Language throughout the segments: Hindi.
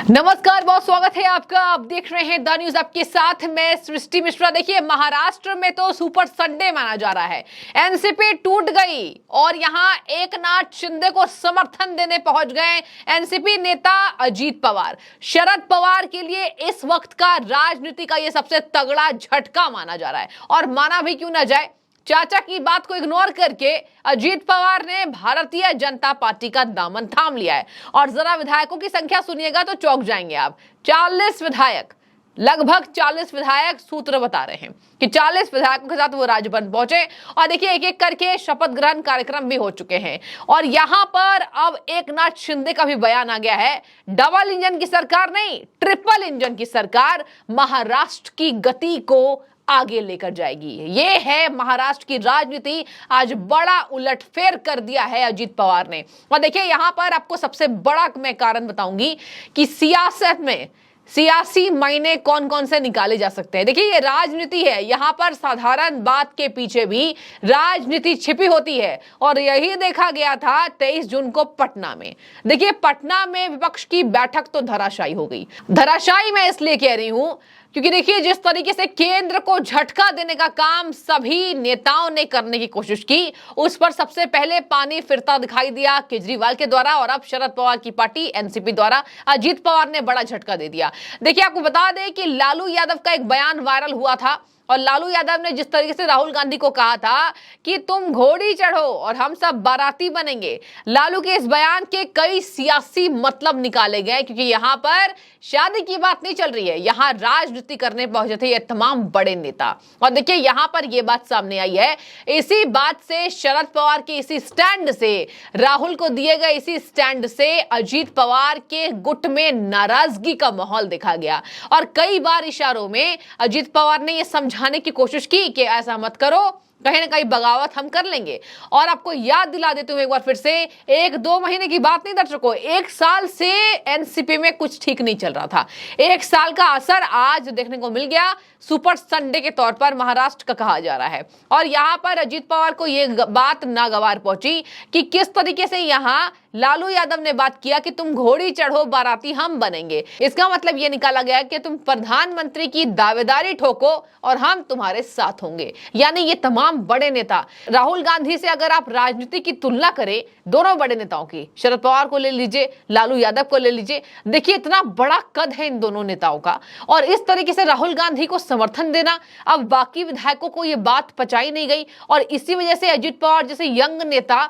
नमस्कार, बहुत स्वागत है आपका। आप देख रहे हैं द न्यूज, आपके साथ मैं सृष्टि मिश्रा। देखिए, महाराष्ट्र में तो सुपर संडे माना जा रहा है। एनसीपी टूट गई और यहां एकनाथ शिंदे को समर्थन देने पहुंच गए एनसीपी नेता अजीत पवार। शरद पवार के लिए इस वक्त का राजनीति का यह सबसे तगड़ा झटका माना जा रहा है। और माना भी क्यों ना जाए, चाचा की बात को इग्नोर करके अजीत पवार ने भारतीय जनता पार्टी का दामन थाम लिया है। और जरा विधायकों की संख्या सुनिएगा तो चौंक जाएंगे आप। 40 विधायक, लगभग 40 विधायक, सूत्र बता रहे हैं कि 40 विधायकों के साथ वो राजभवन पहुंचे। और देखिए, एक एक करके शपथ ग्रहण कार्यक्रम भी हो चुके हैं। और यहां पर अब एकनाथ शिंदे का भी बयान आ गया है। डबल इंजन की सरकार नहीं, ट्रिपल इंजन की सरकार महाराष्ट्र की गति को आगे लेकर जाएगी। ये है महाराष्ट्र की राजनीति। आज बड़ा उलटफेर कर दिया है अजीत पवार ने। और देखिए, यहां पर आपको सबसे बड़ा मैं कारण बताऊंगी कि सियासत में सियासी मायने कौन कौन से निकाले जा सकते हैं। देखिए, ये राजनीति है, यहां पर साधारण बात के पीछे भी राजनीति छिपी होती है। और यही देखा गया था 23 जून को पटना में। देखिए, पटना में विपक्ष की बैठक तो धराशायी हो गई। धराशायी मैं इसलिए कह रही हूं क्योंकि देखिए, जिस तरीके से केंद्र को झटका देने का काम सभी नेताओं ने करने की कोशिश की, उस पर सबसे पहले पानी फिरता दिखाई दिया केजरीवाल के द्वारा। और अब शरद पवार की पार्टी एनसीपी द्वारा अजीत पवार ने बड़ा झटका दे दिया। देखिए, आपको बता दें कि लालू यादव का एक बयान वायरल हुआ था। और लालू यादव ने जिस तरीके से राहुल गांधी को कहा था कि तुम घोड़ी चढ़ो और हम सब बाराती बनेंगे, लालू के इस बयान के कई सियासी मतलब निकाले गए। क्योंकि यहां पर शादी की बात नहीं चल रही है, यहां राजनीति करने पहुंचे थे ये तमाम बड़े नेता। और देखिए, यहां पर यह बात सामने आई है। इसी बात से, शरद पवार के इसी स्टैंड से, राहुल को दिए गए इसी स्टैंड से अजीत पवार के गुट में नाराजगी का माहौल देखा गया। और कई बार इशारों में अजीत पवार ने यह समझाने की कोशिश की कि ऐसा मत करो, कहीं ना कहीं बगावत हम कर लेंगे। और आपको याद दिला देते हूं एक बार फिर से, 1-2 महीने की बात नहीं दर्शकों, 1 साल से एनसीपी में कुछ ठीक नहीं चल रहा था। 1 साल का असर आज देखने को मिल गया, सुपर संडे के तौर पर महाराष्ट्र का कहा जा रहा है। और यहां पर अजीत पवार को यह बात नागवार पहुंची कि किस तरीके से यहां लालू यादव ने बात किया कि तुम घोड़ी चढ़ो बाराती हम बनेंगे। इसका मतलब यह निकाला गया कि तुम प्रधानमंत्री की दावेदारी ठोको और हम तुम्हारे साथ होंगे। यानी ये तमाम बड़े नेता, राहुल गांधी से अगर आप राजनीति की तुलना करें, दोनों बड़े नेताओं की, शरद पवार को ले लीजिए, लालू यादव को ले लीजिए, देखिए इतना बड़ा कद है इन दोनों नेताओं का। और इस तरीके से राहुल गांधी को समर्थन देना, अब बाकी विधायकों को यह बात पचाई नहीं गई। और इसी वजह से अजीत पवार जैसे यंग नेता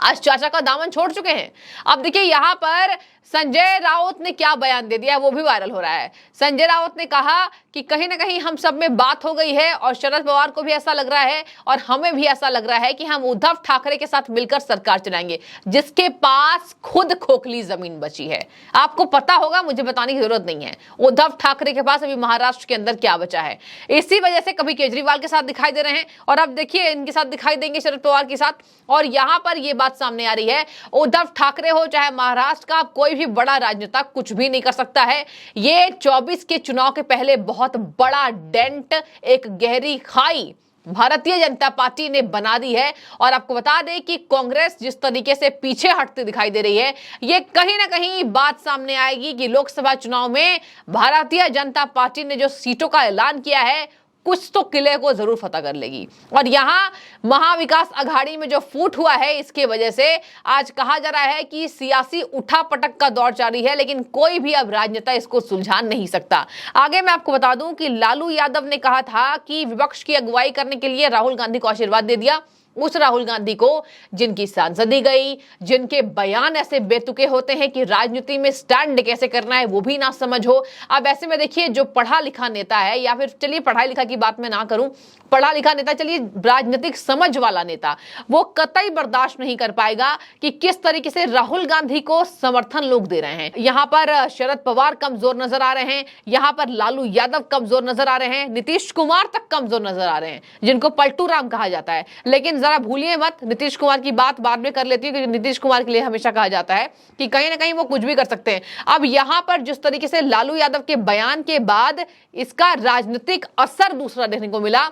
आज चाचा का दामन छोड़ चुके हैं। अब देखिए, यहां पर संजय राउत ने क्या बयान दे दिया, वो भी वायरल हो रहा है। संजय राउत ने कहा कि कहीं ना कहीं हम सब में बात हो गई है और शरद पवार को भी ऐसा लग रहा है और हमें भी ऐसा लग रहा है कि हम उद्धव ठाकरे के साथ मिलकर सरकार चलाएंगे, जिसके पास खुद खोखली जमीन बची है। आपको पता होगा, मुझे बताने की जरूरत नहीं है, उद्धव ठाकरे के पास अभी महाराष्ट्र के अंदर क्या बचा है। इसी वजह से कभी केजरीवाल के साथ दिखाई दे रहे हैं और अब देखिए इनके साथ दिखाई देंगे, शरद पवार के साथ। और यहां पर यह बात सामने आ रही है, उद्धव ठाकरे हो चाहे महाराष्ट्र का कोई भी बड़ा राजनेता कुछ भी नहीं कर सकता है। ये 24 के चुनाव के पहले बहुत बड़ा डेंट, एक गहरी खाई भारतीय जनता पार्टी ने बना दी है। और आपको बता दें कि कांग्रेस जिस तरीके से पीछे हटती दिखाई दे रही है, ये कहीं ना कहीं बात सामने आएगी कि लोकसभा चुनाव में भारतीय जनता पार्टी ने जो सीटों का ऐलान किया है, कुछ तो किले को जरूर फतह कर लेगी। और यहां महाविकास आघाड़ी में जो फूट हुआ है, इसके वजह से आज कहा जा रहा है कि सियासी उठापटक का दौर जारी है, लेकिन कोई भी अब राजनेता इसको सुलझा नहीं सकता। आगे मैं आपको बता दूं कि लालू यादव ने कहा था कि विपक्ष की अगुवाई करने के लिए राहुल गांधी को आशीर्वाद दे दिया। उस राहुल गांधी को जिनकी सांसदी गई, जिनके बयान ऐसे बेतुके होते हैं कि राजनीति में स्टैंड कैसे करना है वो भी ना समझ हो। अब ऐसे में देखिए, जो पढ़ा लिखा नेता है, या फिर चलिए पढ़ाई लिखा की बात मैं ना करूं, पढ़ा लिखा नेता, चलिए राजनीतिक समझ वाला नेता, वो कतई बर्दाश्त नहीं कर पाएगा कि किस तरीके से राहुल गांधी को समर्थन लोग दे रहे हैं। यहां पर शरद पवार कमजोर नजर आ रहे हैं, यहां पर लालू यादव कमजोर नजर आ रहे हैं, नीतीश कुमार तक कमजोर नजर आ रहे हैं, जिनको पलटू राम कहा जाता है। लेकिन जरा भूलिए मत, नीतीश कुमार की बात बाद में कर लेती हूँ, क्योंकि नीतीश कुमार के लिए हमेशा कहा जाता है कि कहीं ना कहीं वो कुछ भी कर सकते हैं। अब यहां पर जिस तरीके से लालू यादव के बयान के बाद इसका राजनीतिक असर दूसरा देखने को मिला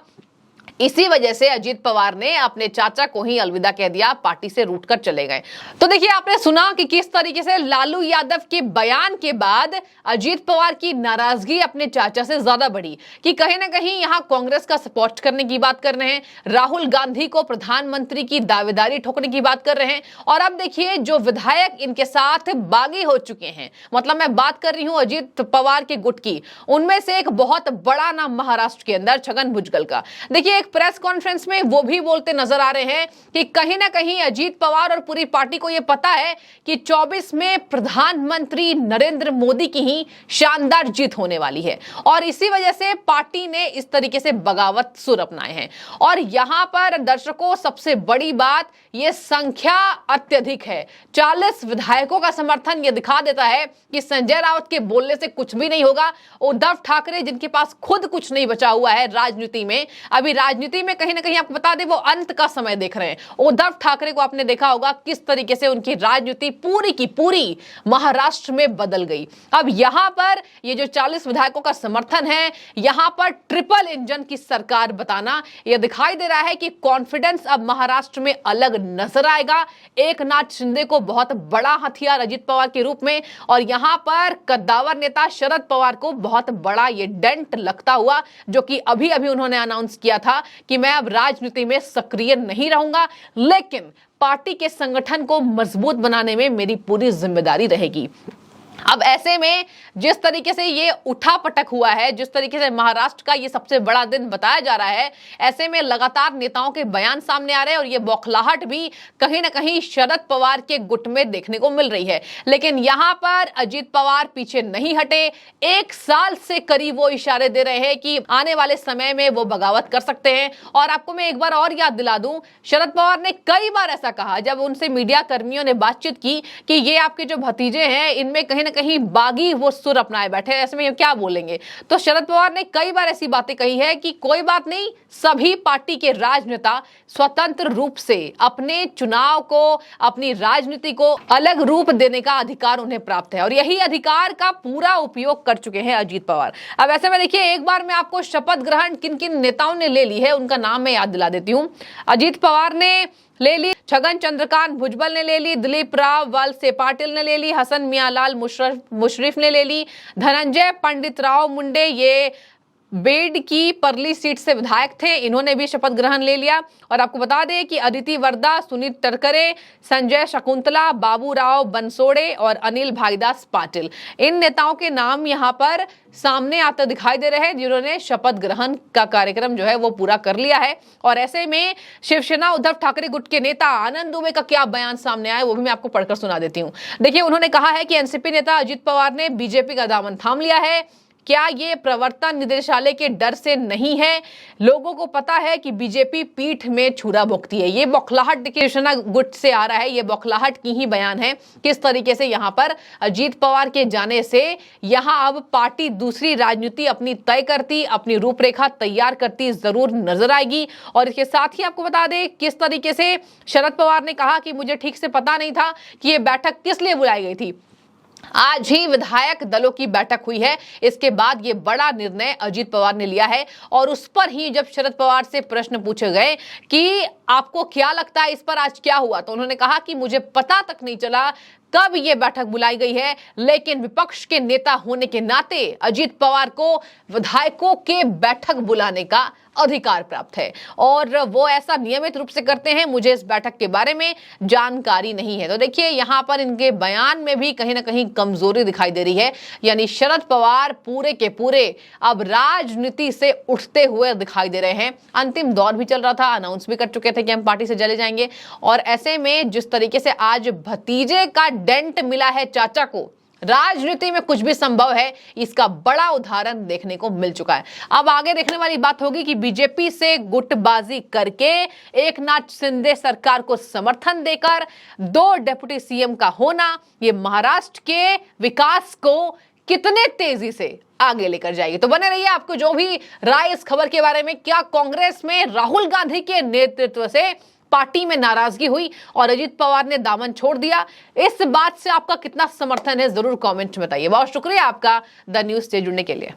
इसी वजह से अजीत पवार ने अपने चाचा को ही अलविदा कह दिया, पार्टी से रूठकर चले गए। तो देखिए, आपने सुना कि किस तरीके से लालू यादव के बयान के बाद अजीत पवार की नाराजगी अपने चाचा से ज्यादा बढ़ी कि कहीं ना कहीं यहां कांग्रेस का सपोर्ट करने की बात कर रहे हैं, राहुल गांधी को प्रधानमंत्री की दावेदारी ठोकने की बात कर रहे हैं। और अब देखिए, जो विधायक इनके साथ बागी हो चुके हैं, मतलब मैं बात कर रही हूं अजीत पवार के गुट की, उनमें से एक बहुत बड़ा नाम महाराष्ट्र के अंदर छगन भुजबल का। देखिए, प्रेस कॉन्फ्रेंस में वो भी बोलते नजर आ रहे हैं कि कहीं ना कहीं अजीत पवार और पूरी पार्टी को यह पता है कि 24 में प्रधानमंत्री नरेंद्र मोदी की ही शानदार जीत होने वाली है, और इसी वजह से पार्टी ने इस तरीके से बगावत सुर अपनाए हैं। और यहां पर दर्शकों, सबसे बड़ी बात, यह संख्या अत्यधिक है। 40 विधायकों का समर्थन यह दिखा देता है कि संजय राउत के बोलने से कुछ भी नहीं होगा। उद्धव ठाकरे, जिनके पास खुद कुछ नहीं बचा हुआ है राजनीति में, अभी राजनीति में कहीं ना कहीं आपको बता दें वो अंत का समय देख रहे हैं। उद्धव ठाकरे को आपने देखा होगा किस तरीके से उनकी राजनीति पूरी की पूरी महाराष्ट्र में बदल गई। अब यहां पर ये जो 40 विधायकों का समर्थन है, यहां पर ट्रिपल इंजन की सरकार बताना, यह दिखाई दे रहा है कि कॉन्फिडेंस अब महाराष्ट्र में अलग नजर आएगा। एकनाथ शिंदे को बहुत बड़ा हथियार अजीत पवार के रूप में, और यहां पर कद्दावर नेता शरद पवार को बहुत बड़ा ये डेंट लगता हुआ, जो कि अभी अभी उन्होंने अनाउंस किया था कि मैं अब राजनीति में सक्रिय नहीं रहूंगा, लेकिन पार्टी के संगठन को मजबूत बनाने में मेरी पूरी जिम्मेदारी रहेगी। अब ऐसे में जिस तरीके से ये उठापटक हुआ है, जिस तरीके से महाराष्ट्र का ये सबसे बड़ा दिन बताया जा रहा है, ऐसे में लगातार नेताओं के बयान सामने आ रहे हैं और ये बौखलाहट भी कहीं ना कहीं शरद पवार के गुट में देखने को मिल रही है। लेकिन यहां पर अजीत पवार पीछे नहीं हटे। 1 साल से करीब वो इशारे दे रहे हैं कि आने वाले समय में वो बगावत कर सकते हैं। और आपको मैं एक बार और याद दिला दूं, शरद पवार ने कई बार ऐसा कहा जब उनसे मीडिया कर्मियों ने बातचीत की कि ये आपके जो भतीजे हैं, इनमें कहीं ना कहीं बागी वो सुर अपनाए बैठे, ऐसे में क्या बोलेंगे। तो शरद पवार ने कई बार ऐसी बातें कही है कि कोई बात नहीं, सभी पार्टी के राजनेता स्वतंत्र रूप से अपने चुनाव को, अपनी राजनीति को अलग रूप देने का अधिकार उन्हें प्राप्त है, और यही अधिकार का पूरा उपयोग कर चुके हैं अजीत पवार। अब ऐसे में देखिए, एक बार मैं आपको शपथ ग्रहण किन किन नेताओं ने ले ली है उनका नाम मैं याद दिला देती हूं। अजीत पवार ने ले ली, छगन चंद्रकांत भुजबल ने ले ली, दिलीप राव वलसे पाटिल ने ले ली, हसन मियालाल मुशर्रफ ने ले ली, धनंजय पंडित राव मुंडे, ये बेड की परली सीट से विधायक थे, इन्होंने भी शपथ ग्रहण ले लिया। और आपको बता दें कि अदिति वर्दा, सुनील टरकरे, संजय शकुंतला, बाबू राव बनसोड़े और अनिल भाईदास पाटिल, इन नेताओं के नाम यहां पर सामने आते दिखाई दे रहे हैं जिन्होंने शपथ ग्रहण का कार्यक्रम जो है वो पूरा कर लिया है। और ऐसे में शिवसेना उद्धव ठाकरे गुट के नेता आनंद दुबे का क्या बयान सामने आया वो भी मैं आपको पढ़कर सुना देती हूँ। देखिए, उन्होंने कहा है कि एनसीपी नेता अजीत पवार ने बीजेपी का दामन थाम लिया है। क्या ये प्रवर्तन निदेशालय के डर से नहीं है? लोगों को पता है कि बीजेपी पीठ में छुरा भोगती है। ये बौखलाहट शिवसेना गुट से आ रहा है, ये बौखलाहट की ही बयान है। किस तरीके से यहाँ पर अजीत पवार के जाने से यहाँ अब पार्टी दूसरी राजनीति अपनी तय करती, अपनी रूपरेखा तैयार करती जरूर नजर आएगी। और इसके साथ ही आपको बता दें किस तरीके से शरद पवार ने कहा कि मुझे ठीक से पता नहीं था कि ये बैठक किस लिए बुलाई गई थी। आज ही विधायक दलों की बैठक हुई है, इसके बाद ये बड़ा निर्णय अजीत पवार ने लिया है। और उस पर ही जब शरद पवार से प्रश्न पूछे गए कि आपको क्या लगता है इस पर आज क्या हुआ, तो उन्होंने कहा कि मुझे पता तक नहीं चला कब ये बैठक बुलाई गई है, लेकिन विपक्ष के नेता होने के नाते अजीत पवार को विधायकों के बैठक बुलाने का अधिकार प्राप्त है और वो ऐसा नियमित रूप से करते हैं। मुझे इस बैठक के बारे में जानकारी नहीं है। तो देखिए, यहां पर इनके बयान में भी कहीं ना कहीं कमजोरी दिखाई दे रही है, यानी शरद पवार पूरे के पूरे अब राजनीति से उठते हुए दिखाई दे रहे हैं। अंतिम दौर भी चल रहा था, अनाउंस भी कर चुके थे कि हम पार्टी से चले जाएंगे, और ऐसे में जिस तरीके से आज भतीजे का डेंट मिला है चाचा को, राजनीति में कुछ भी संभव है, इसका बड़ा उदाहरण देखने को मिल चुका है। अब आगे देखने वाली बात होगी कि बीजेपी से गुटबाजी करके एकनाथ शिंदे सरकार को समर्थन देकर 2 डिप्टी सीएम का होना, ये महाराष्ट्र के विकास को कितने तेजी से आगे लेकर जाएगी। तो बने रहिए, आपको जो भी राय इस खबर के बारे में, क्या कांग्रेस में राहुल गांधी के नेतृत्व से पार्टी में नाराजगी हुई और अजीत पवार ने दामन छोड़ दिया, इस बात से आपका कितना समर्थन है जरूर कमेंट में बताइए। बहुत शुक्रिया आपका द न्यूज़ से जुड़ने के लिए।